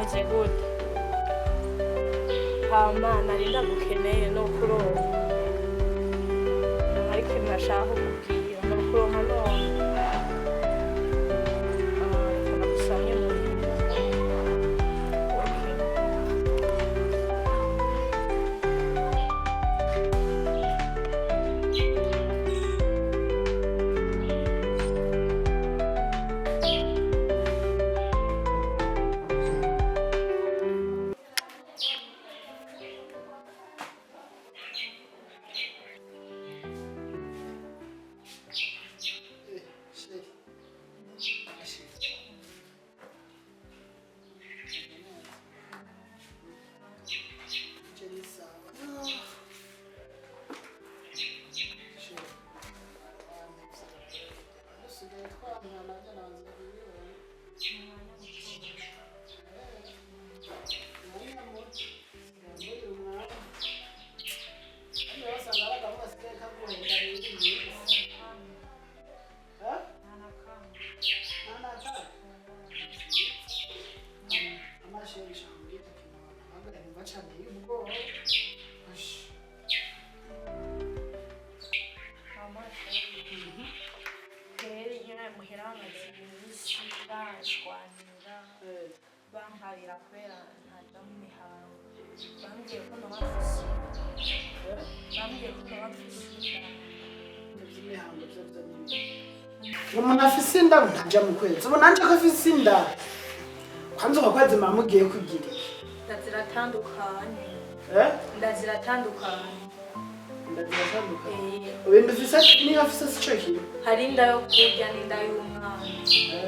bimeze gute hama narinda gukeneye no kuronka ariko nashaka kubwira no kuronka none nagusanye mu bankarira kubera ntajya mu mihango bambwiye ko nabafise iby'imihango byo umuntu afise inda ntajya mu kwezi ubu nanje ko afise inda kwanza uko kwezi mamugiye kugira ndaziratandukanye ndaziratandukanye ibintu ufise niyo afise sico kintu hari inda yo kurya n'inda y'umwana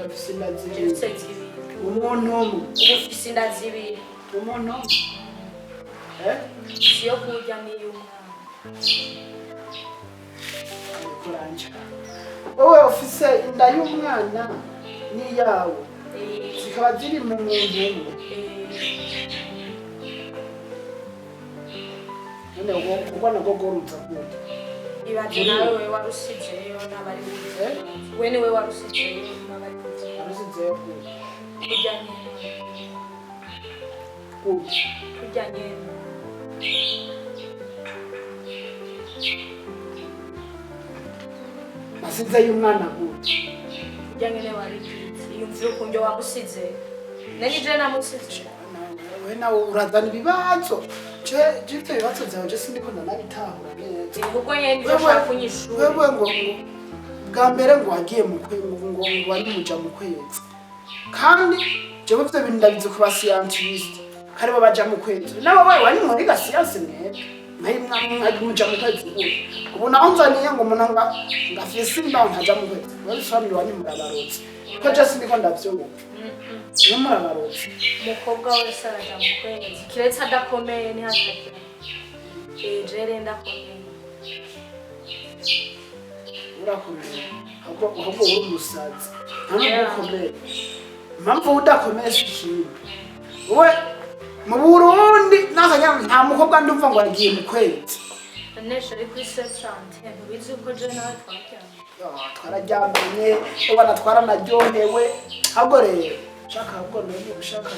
afise inda zibiri umuntu umwe ufise inda zibiri umuntu yo kurya n'iy'umwana kuranja wowe ufise inda y'umwana n'iyawe zikaba ziri mu muntu umwe none ubona ko gorutsa gute ibaje nawe we warusijeyo n'abari buze we niwe warusijeyo n'abari buze warusijeyo gute kurya nyene kurya nyene nasize y'umwana gute kurya nyene warigize yumvira ukunjye wagusize nanije namusize we nawe urazana ibibazo jifite ibibazo byawe je sindiko ndanabitahura neza ubwo nyene ndoshaka kunyishura wewe ngo bwa mbere ngo wagiye mu ngo wari muja mu kwezi kandi jewe byo bintu ndabizi ku basiyantisite kare babaja mu kwezi nawe wewe wari muri gasiyansi mwebwe mwari muja mu kwezi ubu naho nzaniye ngo umuntu ngafise inda ntaja mu kwezi wewe family wani murabarotse ko je sindiko ndavyumva niyo murabarotse umukobwa wese araja mu kwezi kiretse adakomeye ni hatagira jere ndakomeye urakomeye ahubwo uri umusazi ntabwo ukomeye impamvu udakomeye si ikintu wowe mu Burundi nta mukobwa ndumva ngo agiye mu kwezi nesha ari kuri setrante ntibizi uko je nawe twararyamanye ubona twaranaryohewe ahubwo rero shaka ahubwo none ushaka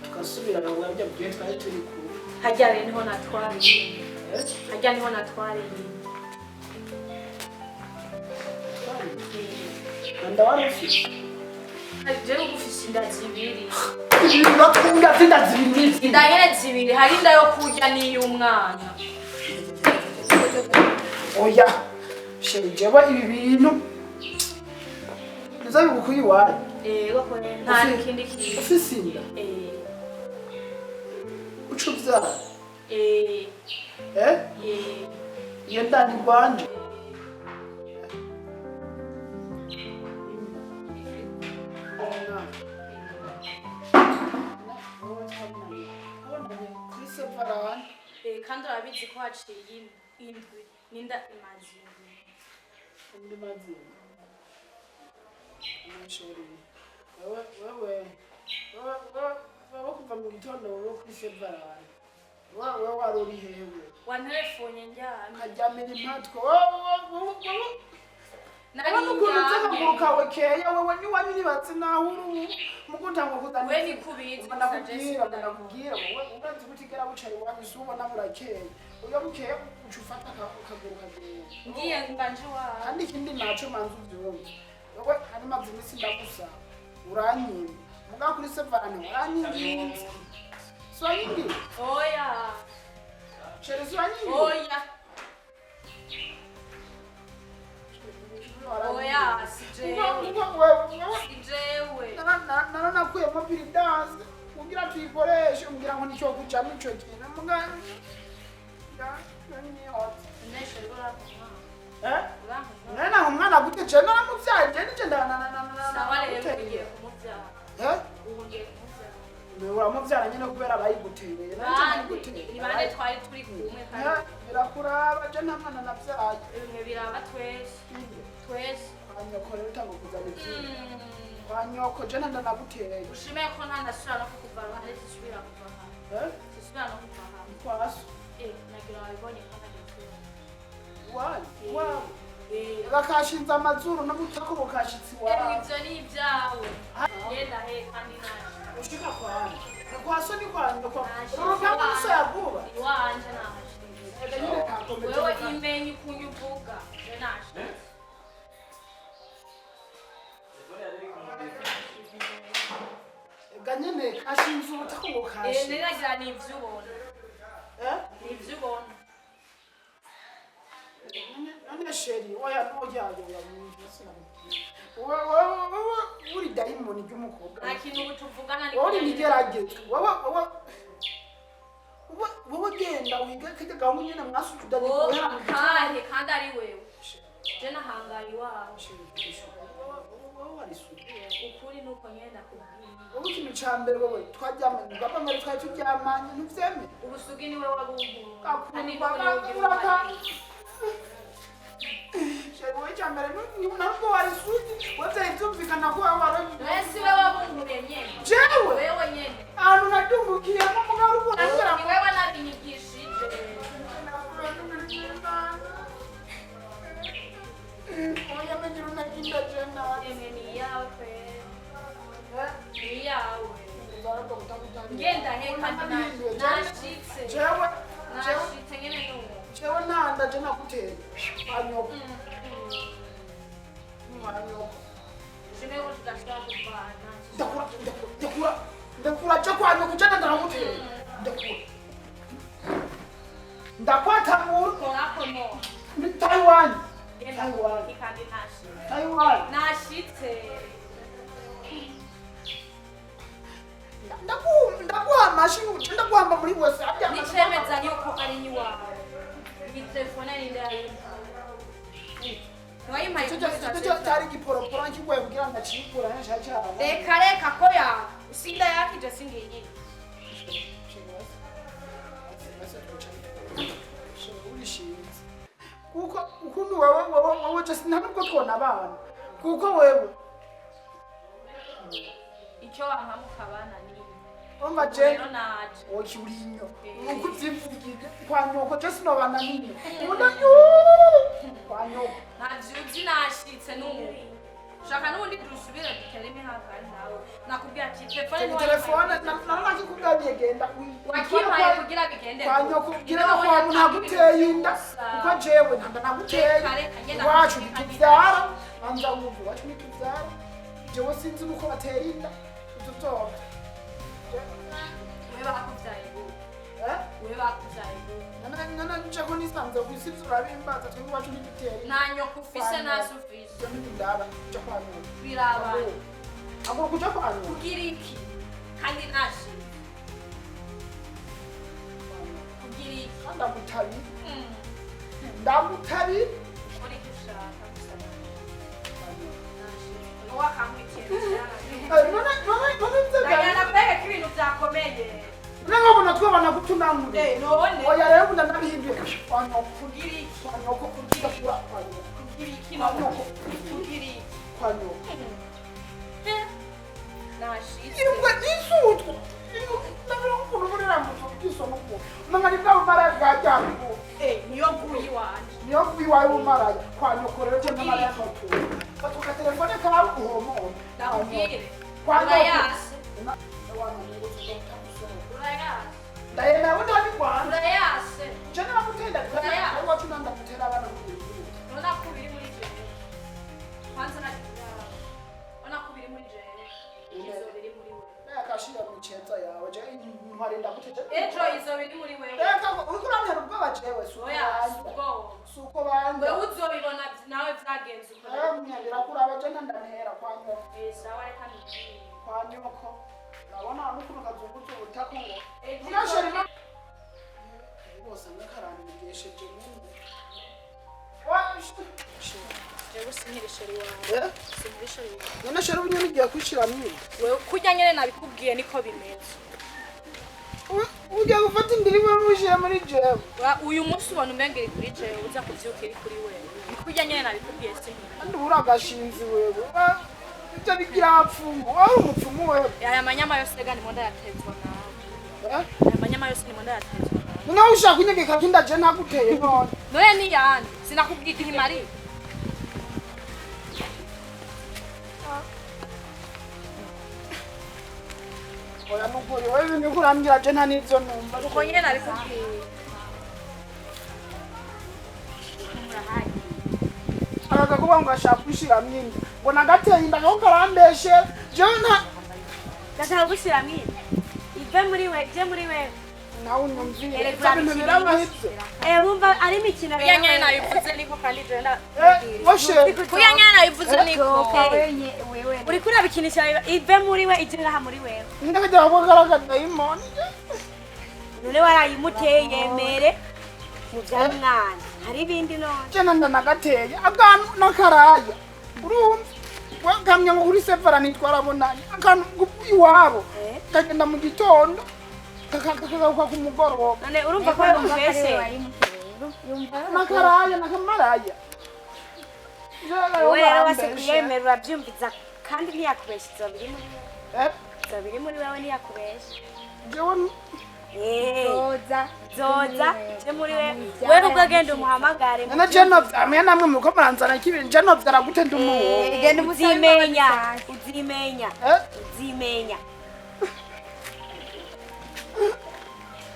tugasubira ngo wajya bwiye twari turi kure hajya rero niho natwariye hajya niho natwariye Anda wari ufite je ugufise inda zibiri inda zibiri inda nyene zibiri hari inda yo kurya n'iy'umwana oya jewe ibi bintu nzabigukuye iwawe koko nta kindi kintu ufise inda uca uvyara iyo nda ni rwanje kandi urabizi ko haciye indwi n'inda imaze indi mazina amashuri wewe kuva mu gitondo wowe kuri sevarani wewe wari uri hewe wantelefone njyana nkaryamira impatwe nari ukuntu nzagaguruka wekeya wewe niwanyiribatse naho uri mukutanga kuzana we nikubizi ndakubwira wowe ubanze kutigera bucaye wanyu subona murakeye uyo bukeye ucufata akaguru kagenda ngiye nganje wa kandi ikindi naco manzu byumva wowe hari mazimisi ndagusaba uranyima muga kuri sevana uranyinginze swayingi oya chere swayingi oya oya sijewe narona kuyemo piridanse kugira tuyikoreshe umbwira ngo nicyo kuca nico kintu muga nana umwana gute je naramuvyaye je nije uramuvyara nyene kubera bayigutereye ni bande twari turi kumwe kandi birakuraba je nta mwana navyaye bimwe biraba twese anyokorera utango kuzana ivyuma wanyoko je ndanagutereye ushime ko nta ndasubira no kukuvana kandi sisubira kuva hano sisubira no kuva hano kwaso nagira wabibonye ko ntagiye wow bakashinza amazuru no gutaka bukashitsi wawe ivyo ni ibyawe yenda he kandi naje ushika kwani kwaso ni kwani kwa urugamba ruso yaguba iwanje nahashije wewe imenye kunyuvuga je naje ganyene kashinza ubutaka bukashi niragira ni ivyubona ni ivyubona none sheri oya nojayo ya mwisi uri daimoni ry'umukobwa nta kintu utuvugana ni uri nigeragezwe wowe genda wiga kige gaho nyene mwasujudanye kahe kandi ari wewe je nahangaye iwawe ukuri nuko nyenda kubwira wowe ikintu ca mbere wowe twaryamanye ugapfa mbere twari turyamanye ntuvyeme ubusugi niwe wabunkuru wowe ca mbere ntabwo wari sugi wavyaye vyumvikana ko wawaronye wese we wabunkuriye nyene jewe wewe nyene ahantu nadumbukiyemo mugabo urukunda ni wewe nabinyigishije oya megira unaginda jena ni yawe pe ni yawe ngenda he kandi nashitse jewe nashitse nyene nuwo jewe nanda je nakuteye anyoko shime ko tudashaka kuvana ndakura je kwanyoko je ndamuteye ndakwata muru korako no Taiwan kandi nashitse Taiwan nashitse ndakuhamba muri bose nicemeza yuko ari nyiwawe iyi telefone ni ndayi ntiwayimpaye cyari giporoporo nkiguye kugira ngo acikura cyane reka ko yawe usinda yakije singiyi kuko ukuntu wowe just ntabwo twona abana kuko wewe icyo wahamukabana ni umva je okiulinyo ukuvyivugira kwanyoko je sinobana ninyo ubona kwanyoko ntavyuzi nashitse n'ubu shaka n'ubundi dusubire dutereme hangari nawe nakubwira ati telefone narona kikubwabiye genda wakimpaye kugira bigende kwanyoko kugira no kwa ntaguteye inda kuko jewe ntanda naguteye wacu bituvyara anza ubu wacu bituvyara jewe sinzi uko batera inda tutoba wewe bakuvyaye wewe bakuvyaye nana nchako nisanze kwisitsu rabimbaza twe wacu nibitera nanyo kufise nasufise ndaba chakwano biraba abo kuja kwano kugira iki kandi nashi kugira iki ndamutabi uri kushaka gusaba nashi wakamwikira none peke kibintu byakomeye nangabona twabana gutunangure none oya rero bunda ndabihinduye kwano kugira iki kwano ko kugira kura kwano kugira iki no kugira iki kwano nashitse ingwe nisutwa nabiro kuno muri ramuto kisomo ko mangani bwa maragajyango niyo guyi wanje niyo biwaye umaraga kwano korero cyo n'amaraya n'utu batuka telefone kawe uhomo ndakubwire Urayase. Ndayemera ko ntari Rwanda. Urayase. Je naramutenda kandi wacu ndamutera abana mu gihugu. Urabona ko biri muri jewe. Kwanza urabona ko biri muri jewe. Izo biri muri wewe. Yakashira mu cyenza yawe je ntwari ndaguteje. Ejo izo biri muri wewe. Reka uriko urantera ubwoba jewe suko. Oya, ubwo. Suko bande. Wewe uzobibona nawe vyagenze uko. Myandira kuraba je ndantera kwanyo. Sawa reka nijye. Kwanyoko. Urabona n'ukuntu kazungutse ubutako ngo. Ejo bose nakarandigesheje mungu. Jewe sinirisheri wawe. Sinirisheri wawe. None sheri ubunyoni giye kwishira mwindi. Wewe kurya nyene nabikubwiye niko bimeze. Ugiye gufata indiri wewe uje muri jewe. Uyu munsi ubona umengeri kuri jewe uza kuvyuka iri kuri wewe. Kurya nyene nabikubwiye sinirisheri. Kandi uragashinzi wewe. Icyo bigira apfumu. Wowe umupfumu wewe. Aya manyama yose gani monda yatezwa nawe. Aya manyama yose ni monda yatezwa. None ushaka kunyegeka kinda je naguteye none. None ni yani sinakubwira ihimari. Oya nukuri wewe ni kurambira je nta nivyo numva. Uko nyene nabikubwiye. Araga kuba ngo ashaka kwishira mwindi. Ngo nagateye inda ko karambeshe. Je nta Gashaka gushira mwindi. Ive muri we, je muri we. nawe unyumviye. Ibintu birabahitse. Urumva ari imikino ya nyene nabivuze niko kandi je nda. Washe. Kuya nyene nabivuze niko. Wewe. Uri kurabikinisha ive muri we ije ngaha muri wewe. Ndakajya kugaragaza imoni. None warayimuteye yemere. Mu byamwana. Hari ibindi none. Je nanda nagateye akantu nakaraya. Urumva? Wakamye ngo kuri severa nitwarabonanye. Akantu iwabo. Kagenda mu gitondo. Kakagaruka ku mugoroba. None urumva ko yumvese. Nakaraya nakamaraya. Wewe wase kuyemera byumviza kandi ntiyakubesha izo biri muri wewe. Izo biri muri wewe ntiyakubesha. Jewe Zoza je muri wewe. Wewe ubwagenda umuhamagare. Nana jeno amwe namwe muko muranzana kibiri jeno vyaragute ndumu. Igenda uzimenya. Uzimenya.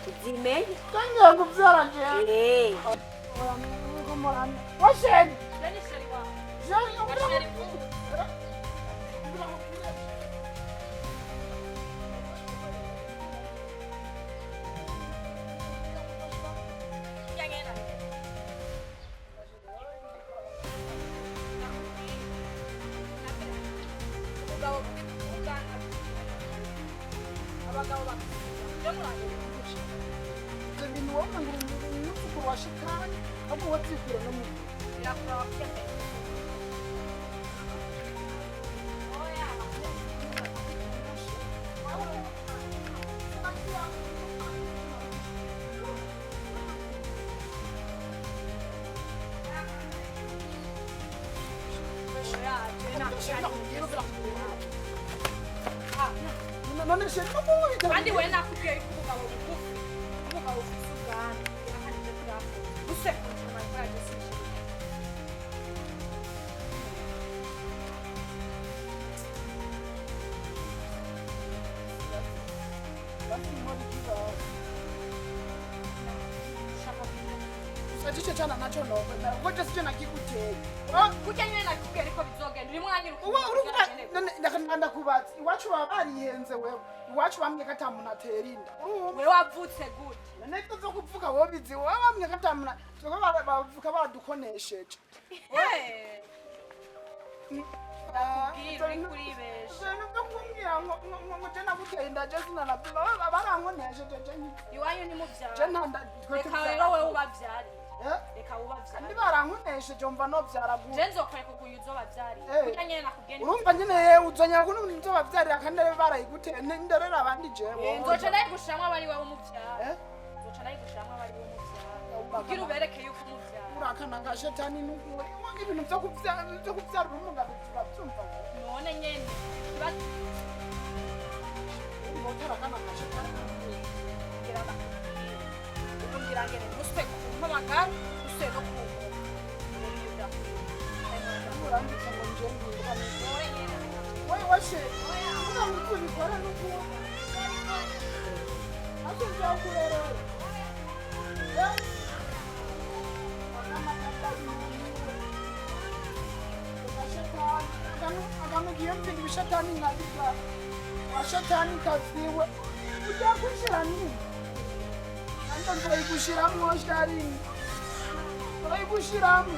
Uzimenya. Kanga kuvyara je. Ngomorana. Washeni. Nani sheriwa? Jani none sheni mabui. Kandi we nakubwiye yuko umugabo bugufi. Umugabo ufite ubwana. Yahanije kurafo. Use kuchuma kwaje sisi. Usajiche chana nacho no. Ngoja sije nakikuteye. Kuja nyene nakubwiye ariko bizogenda. Uri mwanya urukundo. Uwa uri ndakanda kubatsi. Iwacu babarihenze wewe. Iwacu bamwe katamuna terinda. Wewe wavutse gute? Nene zo kuvuga wowe bizi. Bamwe katamuna. Tuko bavuka badukonesheje. Kubwira kuri besha. Nubwo kumbwira ngo je naguteye ndaje sinanabyo. Barankonesheje je nyi. Iwanyu ni muvyara. Je ntanda. Reka rero wewe ubavyari. Reka ubavyari. Ndi barankonesheje mva no vyaragu. Je nzokwereka kuyuzo bavyari. Kuja nyene nakubwiye. Urumva nyene uzanya kuno nzo bavyari akandere barayiguteye nderera abandi jewe. Nzoca nayi gushamwa abari wewe umuvyara. Nzoca nayi gushamwa abari wewe umuvyara. Kugira ubereke yuko umuvyara. Urakana nga shetani n'ukuri. Ibintu byo kuvyara umugabo turabyumva. None nyene. Kibazo. Urakana nga shetani. Kugira ngene muspe kumpamagara, muspe no kumpamagara. Uranditse ngo nje ngirwa. None nyene. Wewe washe. Mbona mtu nikora nuku? Acha njoo kulele. Akamugiyemtinga ibishatani nkabiga washatani kaziwe ujya gushira nini nanjye nzoyigushiramo sharini nzoyigushiramo